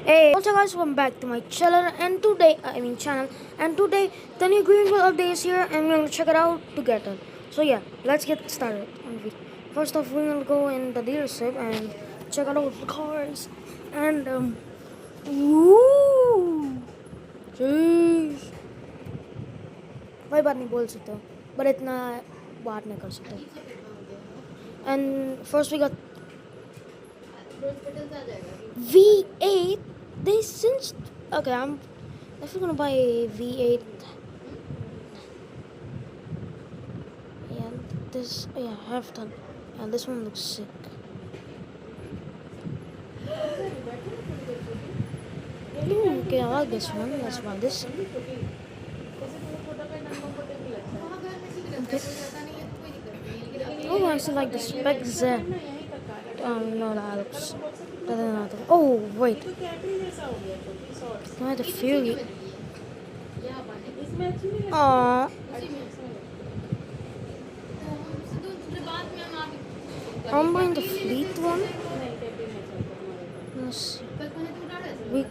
Hey, also guys, welcome back to my channel. And today the new Greenville update is here, and we're gonna check it out together. So yeah, let's get started. First off, we're gonna go in the dealership and check out all the cars. And woo, jeez, भाई बात नहीं बोल सकते हो, but इतना बात नहीं कर सकते. And first we got V8. They since okay, I'm definitely gonna buy a V8. Yeah, I have done. And this one looks sick. Ooh, okay, I like this one. Let's buy this. Okay. Oh, I still like the specs there. No, that looks better than that. Oh, wait. I had a Fury. Aww. I'm buying the Fleet one. Let's see.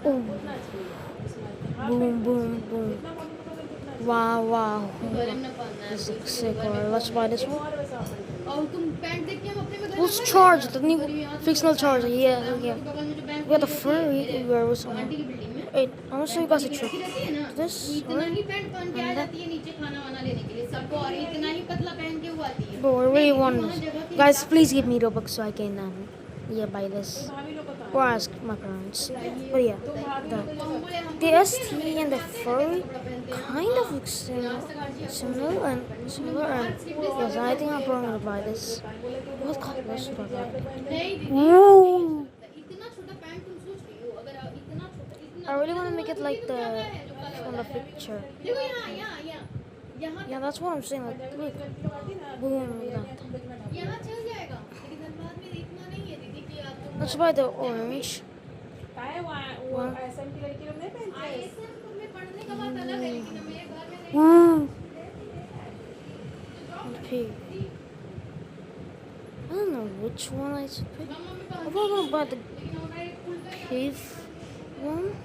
Oh. Boom, boom, boom. Wow. This looks sick. Alright, let's buy this one. Let's charge the new fictional charger. Yeah. We got the Fury. Where was someone? Wait, I'm gonna show you guys a trick. This, right? But I really want this. Guys, please give me Robux so I can buy this. Or ask my parents. But yeah, the ST and the Furry kind of looks similar and yes, I think I'm probably gonna buy this. What color should I buy? Whoa! I really want to make it like the from the picture. Yeah, that's what I'm saying. Like, look, boom, like that. Let's buy the orange. Wow. Okay. I don't know which one I should pick. I'm probably gonna buy the cave one.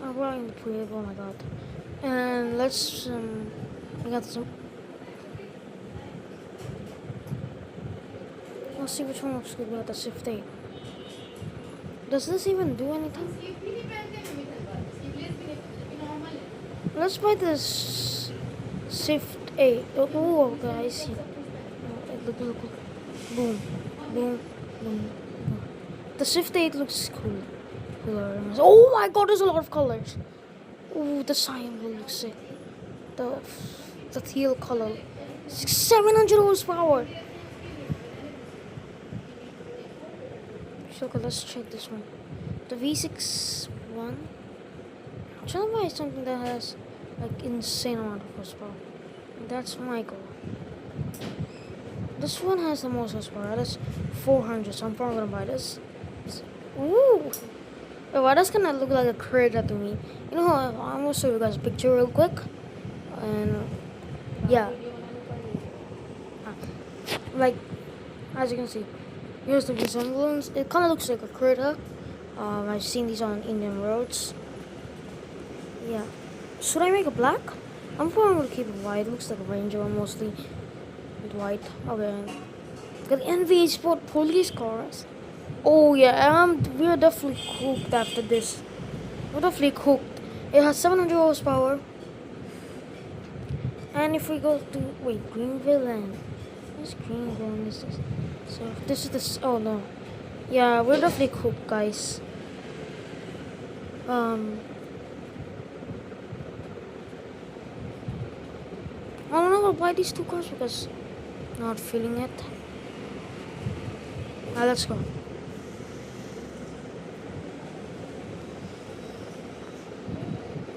I'm buying the cave. Oh my god. And let's we got some. Let's see which one looks good. We got the Swift 8. Does this even do anything? Let's buy this Swift 8. Oh, okay, I see. Look. Boom. The Swift 8 looks cool. Oh my god, there's a lot of colors. Oh, the cyan blue looks sick. The teal color. 700 horsepower. So okay, let's check this one. The V6 one. I'm trying to buy something that has like insane amount of horsepower. That's my goal. This one has the most horsepower. That's 400. So I'm probably gonna buy this. Ooh. Oh, why does kind of look like a Creta to me? You know, I'm gonna show you guys a picture real quick. And yeah, like as you can see. Here's the resemblance. It kind of looks like a Creta. I've seen these on Indian roads. Yeah. Should I make it black? I'm probably going to keep it white. It looks like a Ranger mostly with white. Okay. Got the NVA Sport police cars. Oh yeah, we're definitely hooked after this. We're definitely hooked. It has 700 horsepower. And if we go to Greenville and where's Greenville and this is. So this is this. Oh no, yeah, we're definitely cooked, guys. I don't know. I'll buy these two cars because I'm not feeling it. Let's go.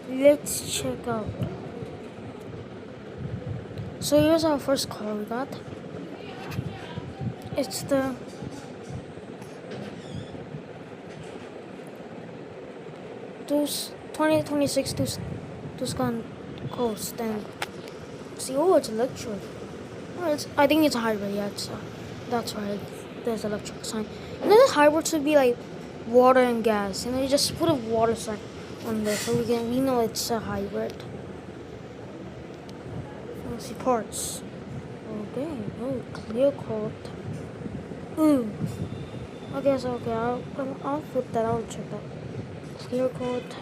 Let's check out. So here's our first car we got. It's the those 2026 Tucson Coast and see. Oh, it's electric. Oh, I think it's a hybrid. Yeah, that's right. There's electric sign. And then the hybrids would be like water and gas. You just put a water sign on there so we know it's a hybrid. Let's see parts. Okay. Oh, clear coat. Ooh. Okay, so I'll put that. I'll check that. Clear coat.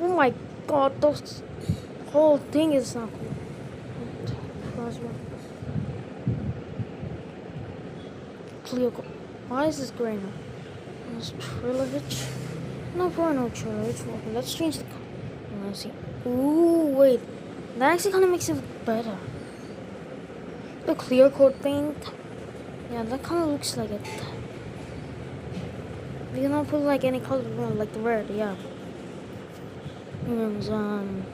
Oh my god, those whole thing is not cool. Clear coat. Why is this gray now? Let's Trilovich. No, probably no Trilovich. Okay, let's change the color. Let's see. Ooh, wait. That actually kind of makes it look better. The clear coat paint. Yeah, that kind of looks like it. You can put like any color you want, like the red, yeah. And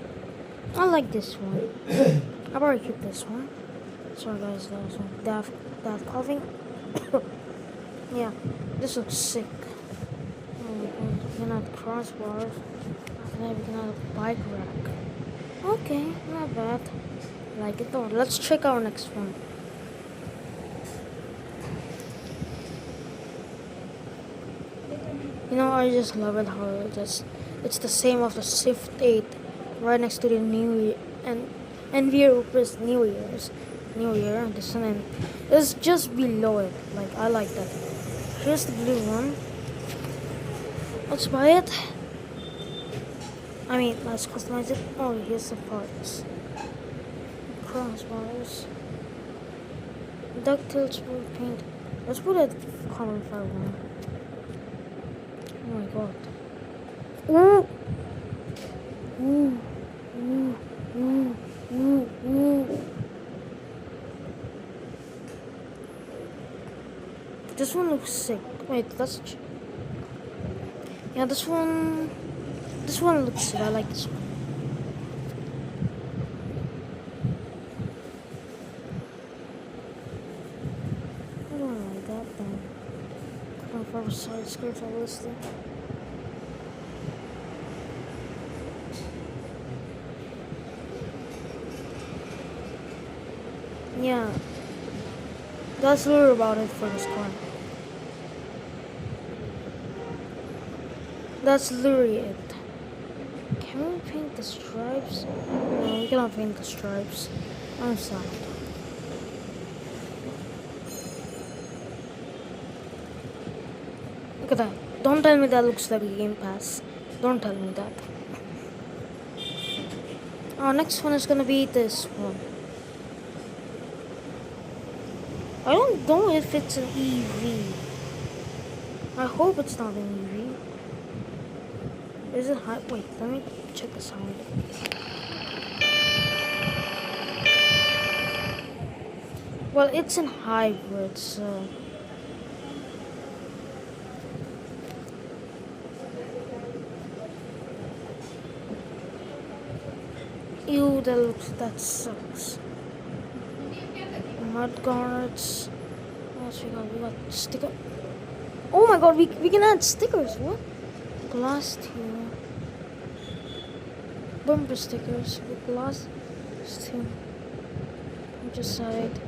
I like this one. I'll probably keep this one. Sorry guys, that was one. Daft coughing. Yeah, this looks sick. Oh my god, we can add crossbars. After that, we can add a bike rack. Okay, not bad. Like it though. Let's check our next one. I just love it how it's the same of the Swift 8 right next to the New Year and Enviropa's New Year. This one is just below it. Like I like that. Here's the blue one. Let's buy it. I mean, let's customize it. Oh, here's the parts. Crossbars. Ducktails for paint. Let's put a carbon fiber one. Oh my god. Ooh! Ooh! Ooh! Ooh! Ooh! Ooh! This one looks sick. Wait, yeah, this one looks sick. I like this one. I don't like that then. Confirm side skirts are listed. Yeah. That's literally about it for this car. That's literally it. Can we paint the stripes? No, we cannot paint the stripes. I'm sorry. Look at that. Don't tell me that looks like a Game Pass. Don't tell me that. Our next one is gonna be this one. I don't know if it's an EV. I hope it's not an EV. Is it high? Wait, let me check the sound. Well, it's in hybrid, so. Ew, that sucks. Mud guards. What else we got? We got sticker. Oh my god, we can add stickers. What? Glass too. Bumper stickers with glass too. Just side.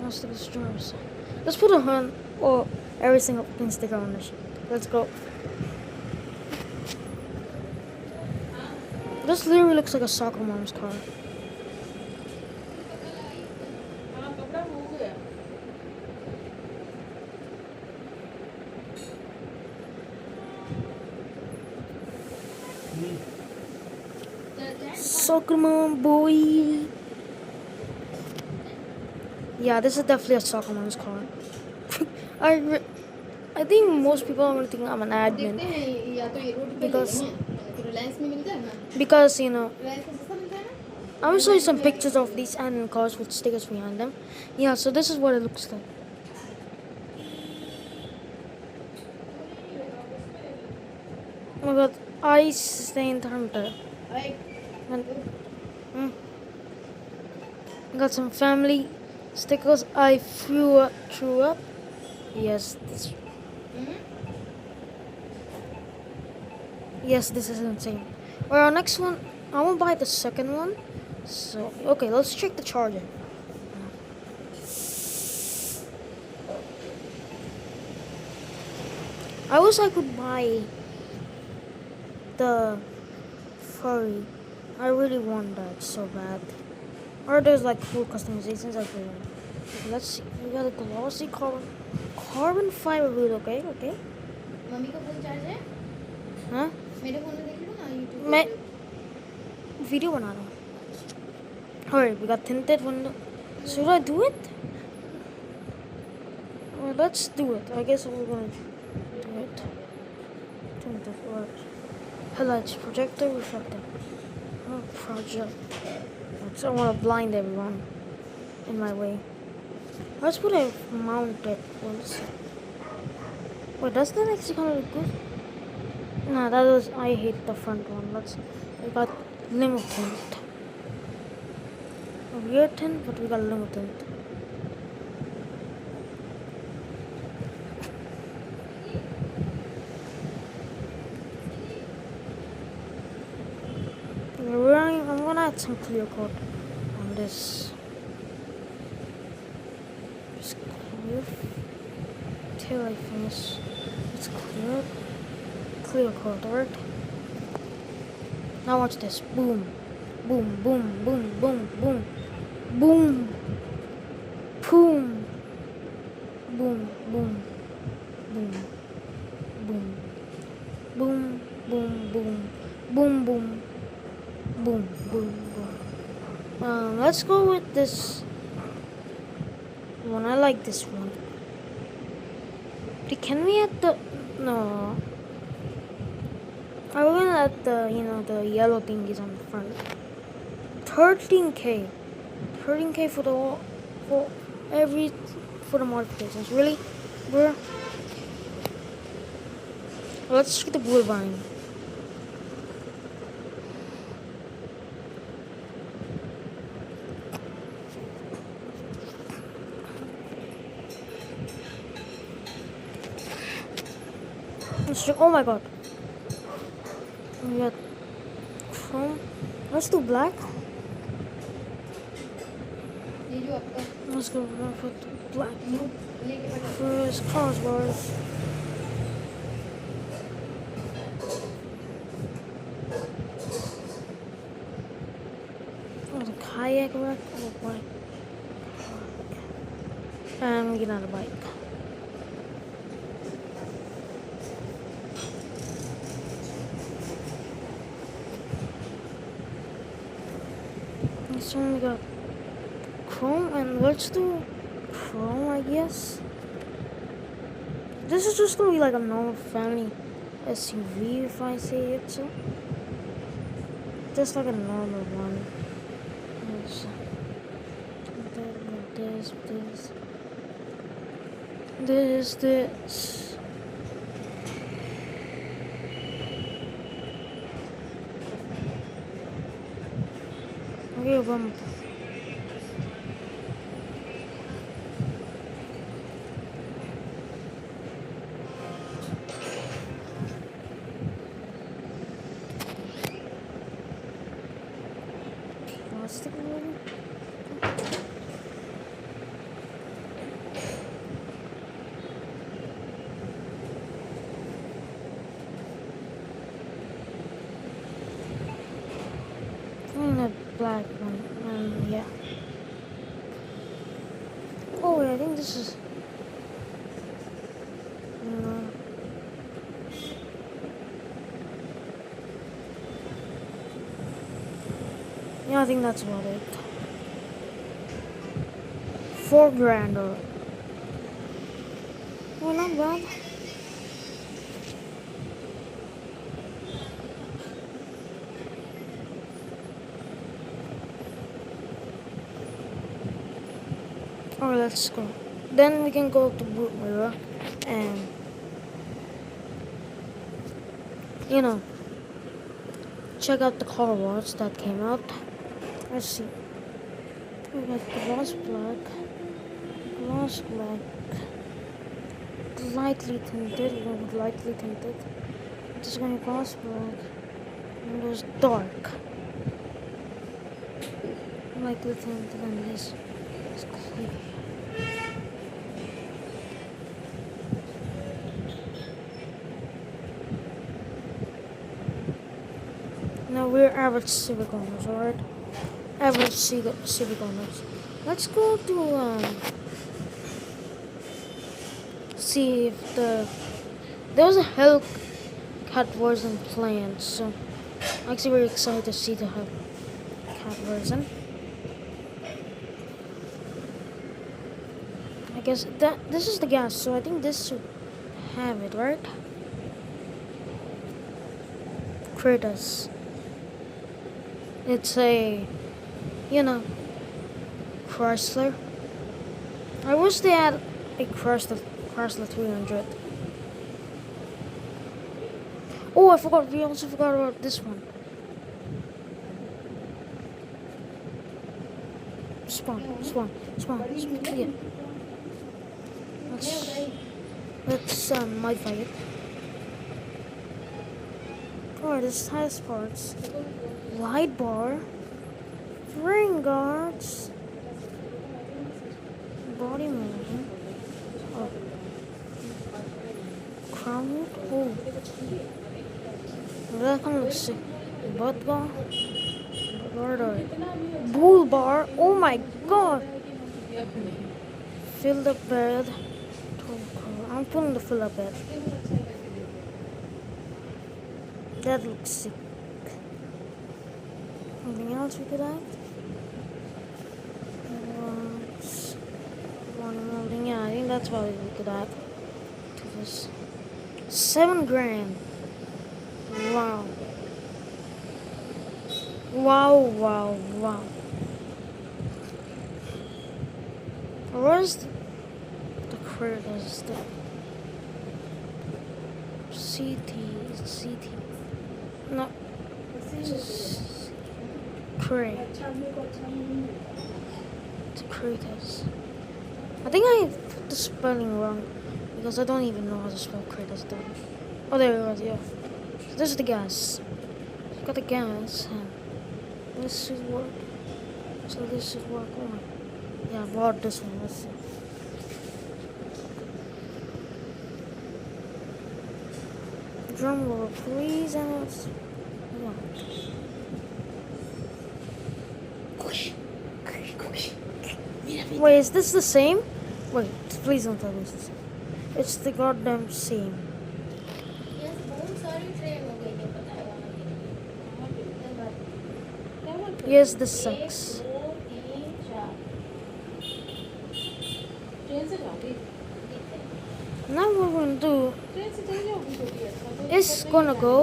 No stickers, jars. Let's put a hand or every single pin sticker on this. Let's go. This literally looks like a soccer mom's car. Soccer mom boy. Yeah, this is definitely a soccer mom's car. I think most people are going to think I'm an admin because I will show you some pictures of these admin cars with stickers behind them. Yeah, so this is what it looks like. Oh my god, ice stained hunter. Got some family stickers. I threw up. Yes, this. Yes, this is insane. Well, our next one, I won't buy the second one. So okay, let's check the charger. I wish I could buy the furry. I really want that so bad. Or there's like cool customizations like okay, let's see. We got a glossy carbon fiber hood, okay? Mummy का phone charge है? Huh? मेरे phone में देख लो ना YouTube मैं पे। video बना रहा हूँ. Alright, we got tinted window. Should I do it? Well, let's do it. I guess we're gonna do it. Tinted what? Highlights, projector, reflector. Oh, project. I want to blind everyone in my way. Let's put a mounted once. Wait, does that actually kind of look good? Nah, that was. I hate the front one. We got limo tint. A weird tint, but we got limo tint. I'm gonna add some clear coat on this. Just clear till I finish. It's clear coat, alright? Now watch this. Boom, boom, boom, boom, boom, boom, boom, boom, boom, boom, boom, boom, boom, boom, boom, boom, boom. Boom, boom, boom. Let's go with this one. I like this one. Can we add the... No. I'm gonna add the yellow thingies on the front. 13K. 13K for the modifications. Really? Bro? Let's get the blue vine. Oh my god. We got chrome. Let's do black. Let's go with black. First crossbars. Oh, the kayak rack. Oh boy. And we get on a bike. So we got chrome, and let's do chrome, I guess. This is just gonna be like a normal family SUV, if I say it so. Just like a normal one. This. Okay, vamos. Plastic maybe? That black one, yeah. Oh wait, I think this is... Yeah, I think that's about it. $4,000 or... Oh, not bad. Alright, let's go. Then we can go to boot mirror and check out the car wash that came out. Let's see. We got gloss black, lightly tinted. This is going to gloss black, and it was dark, lightly tinted, and this is clear. we're average civic owners, alright? Average civic owners. Let's go to see if there was a Hellcat version planned, so I'm actually very excited to see the Hellcat version. I guess this is the gas, so I think this should have it, right? Critters. It's a, Chrysler. I wish they had a Chrysler 300. Oh, I forgot. We also forgot about this one. Spawn. Yeah. Let's modify it. Oh, this has parts. Light bar. Ring guards. Body molding. Oh. Crown. Oh. That kind of looks sick. Butt bar. Bull bar. Oh my god. Fill the bed. I'm putting the fill up bed. That looks sick. Anything else we could add? One molding. Yeah, I think that's what we could add to this. $7 grand. Wow. Wow. Where's the critters? The CT. No. Just crate. The critters. I think I put the spelling wrong because I don't even know how to spell critters. Oh, there it was. Yeah. So this is the gas. Got the gas. This should work. So this should work. Oh my. Yeah, I bought this one. Let's see. Drum roll, please, and let's. Wait, is this the same? Wait, please don't tell me it's the same. It's the goddamn same. Yes, बहुत सारी train हो गई है पता है वहाँ पे। Yes, this sucks. 1 2 3 4 train से जाओगी? Now what we're gonna do train से चली जाओगी तो भी अच्छा। is gonna go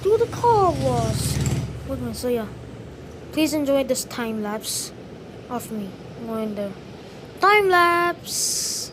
do the car wash. Wait a minute, so yeah. Please enjoy this time lapse of me going there. Time lapse.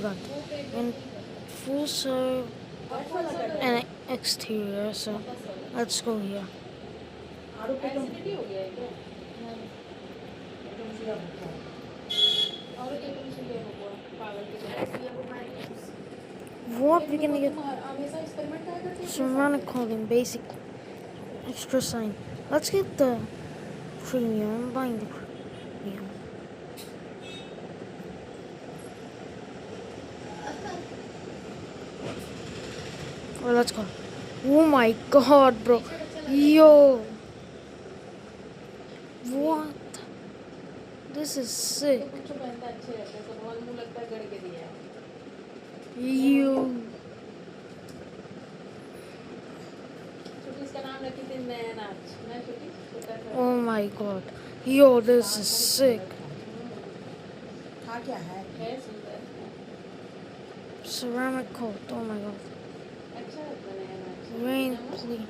got and full serve and exterior. So let's go here. Acidity हो गया है क्या? और क्या तुमसे ले हुआ पागल के तरह? What we can get? हमेशा एक्सपेरिमेंट क्या करते हैं? Ceramic clothing, basic, extra sign. Let's get the premium. I'm buying the premium. Well, let's go. Oh my god, bro. Yo. What? This is sick. कुछ पहनता अच्छे रहते हैं, सब मुंह लगता है गड़ के दिया है। Yo. छोटी इसका नाम रखी थी नया नाच, मैं छोटी छोटा सा। Oh my god. Yo, this is sick. हाँ क्या है? है सुंदर, Ceramic coat. Oh my god. अच्छा लगता है नया नाच। Rain clean.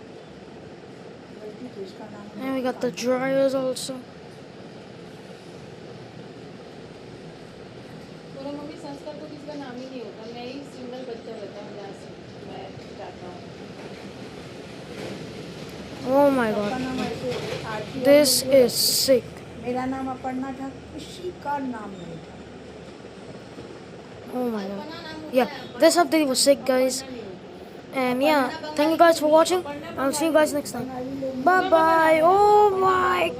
गलती थी इसका नाम। And we got the dryers also. बोलो मम्मी संस्कार तो किसी का नाम ही नहीं होता, मैं ही सिंगल बच्चा रहता हूँ जहाँ से मैं जाता हूँ। Oh my आपका god. नाम ऐसे आरती और This लोग is sick. मेरा नाम अपर्णा था, किसी का नाम नहीं था। Oh my god. Yeah, this update was sick, guys. And yeah, thank you guys for watching. I'll see you guys next time. Bye bye. Oh my